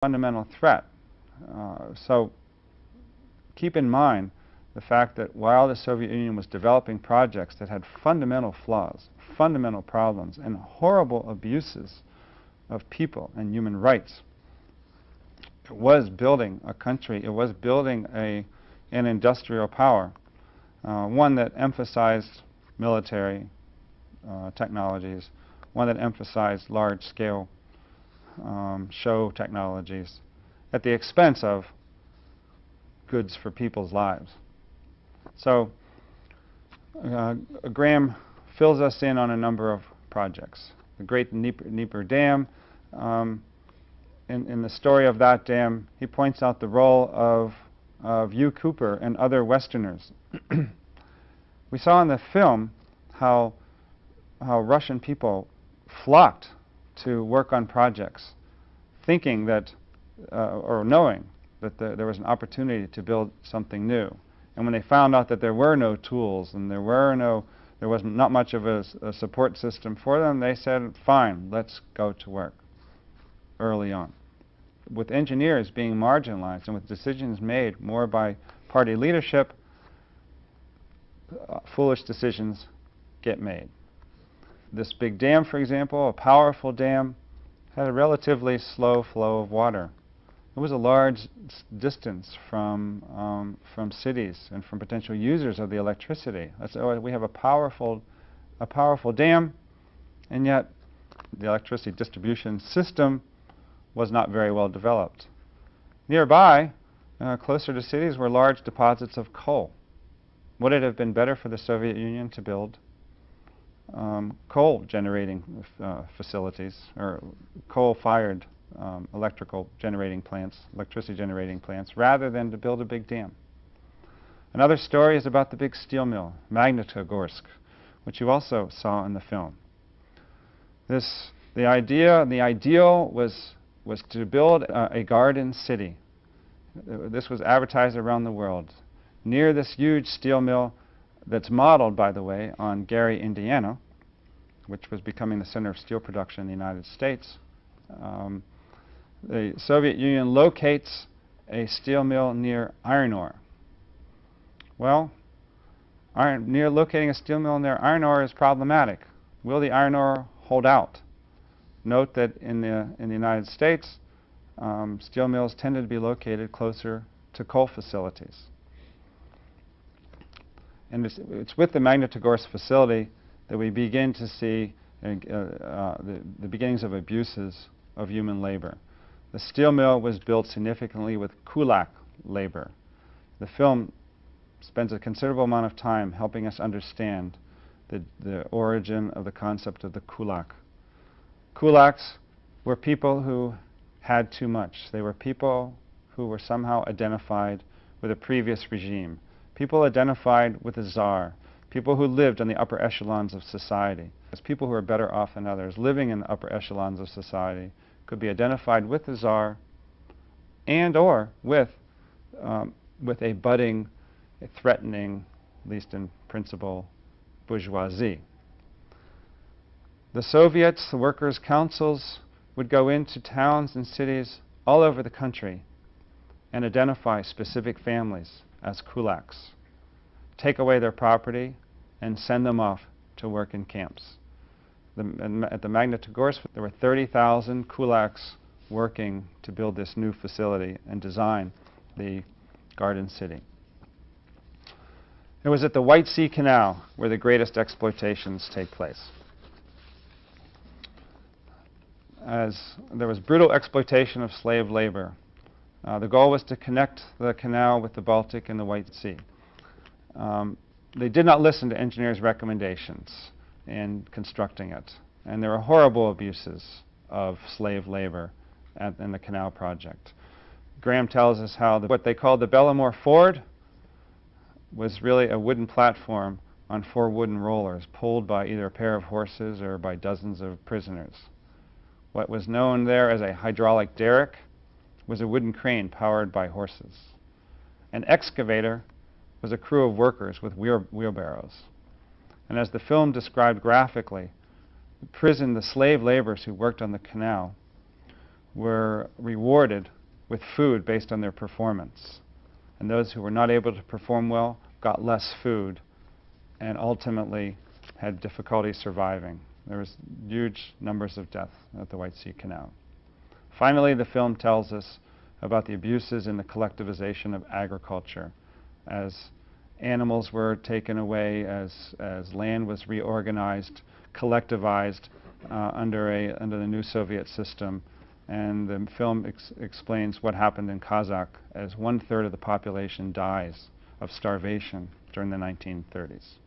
fundamental threat. So keep in mind the fact that while the Soviet Union was developing projects that had fundamental flaws, fundamental problems, and horrible abuses of people and human rights, it was building a country, it was building an industrial power, one that emphasized military technologies, one that emphasized large-scale show technologies at the expense of goods for people's lives. So Graham fills us in on a number of projects. The Great Dneiper Dam, in the story of that dam, he points out the role of Hugh Cooper and other Westerners. We saw in the film how Russian people flocked to work on projects, thinking that, or knowing that there was an opportunity to build something new. And when they found out that there were no tools and there was not much of a support system for them, they said, fine, let's go to work early on. With engineers being marginalized and with decisions made more by party leadership, foolish decisions get made. This big dam, for example, a powerful dam, had a relatively slow flow of water. It was a large distance from cities and from potential users of the electricity. We have a powerful dam, and yet the electricity distribution system was not very well developed. Nearby, closer to cities, were large deposits of coal. Would it have been better for the Soviet Union to build coal-generating facilities, or coal-fired electricity generating plants, rather than to build a big dam? Another story is about the big steel mill, Magnitogorsk, which you also saw in the film. The ideal was to build a garden city. This was advertised around the world. Near this huge steel mill that's modeled, by the way, on Gary, Indiana, which was becoming the center of steel production in the United States. The Soviet Union locates a steel mill near iron ore. Well, near locating a steel mill near iron ore is problematic. Will the iron ore hold out? Note that in the United States, steel mills tended to be located closer to coal facilities. And it's with the Magnitogorsk facility that we begin to see the beginnings of abuses of human labor. The steel mill was built significantly with kulak labor. The film spends a considerable amount of time helping us understand the origin of the concept of the kulak. Kulaks were people who had too much. They were people who were somehow identified with a previous regime. People identified with the Tsar, people who lived in the upper echelons of society. As people who were better off than others, living in the upper echelons of society, could be identified with the Tsar and or with a budding, a threatening, at least in principle, bourgeoisie. The Soviets, the workers' councils, would go into towns and cities all over the country and identify specific families as kulaks, take away their property, and send them off to work in camps. At the Magnitogorsk, there were 30,000 kulaks working to build this new facility and design the garden city. It was at the White Sea Canal where the greatest exploitations take place. As there was brutal exploitation of slave labor. The goal was to connect the canal with the Baltic and the White Sea. They did not listen to engineers' recommendations in constructing it. And there were horrible abuses of slave labor in the canal project. Graham tells us how what they called the Bellamore Ford was really a wooden platform on 4 wooden rollers pulled by either a pair of horses or by dozens of prisoners. What was known there as a hydraulic derrick was a wooden crane powered by horses. An excavator was a crew of workers with wheelbarrows. And as the film described graphically, the slave laborers who worked on the canal were rewarded with food based on their performance. And those who were not able to perform well got less food and ultimately had difficulty surviving. There was huge numbers of deaths at the White Sea Canal. Finally, the film tells us about the abuses in the collectivization of agriculture as animals were taken away, as land was reorganized, collectivized under the new Soviet system. And the film explains what happened in Kazakh as 1/3 of the population dies of starvation during the 1930s.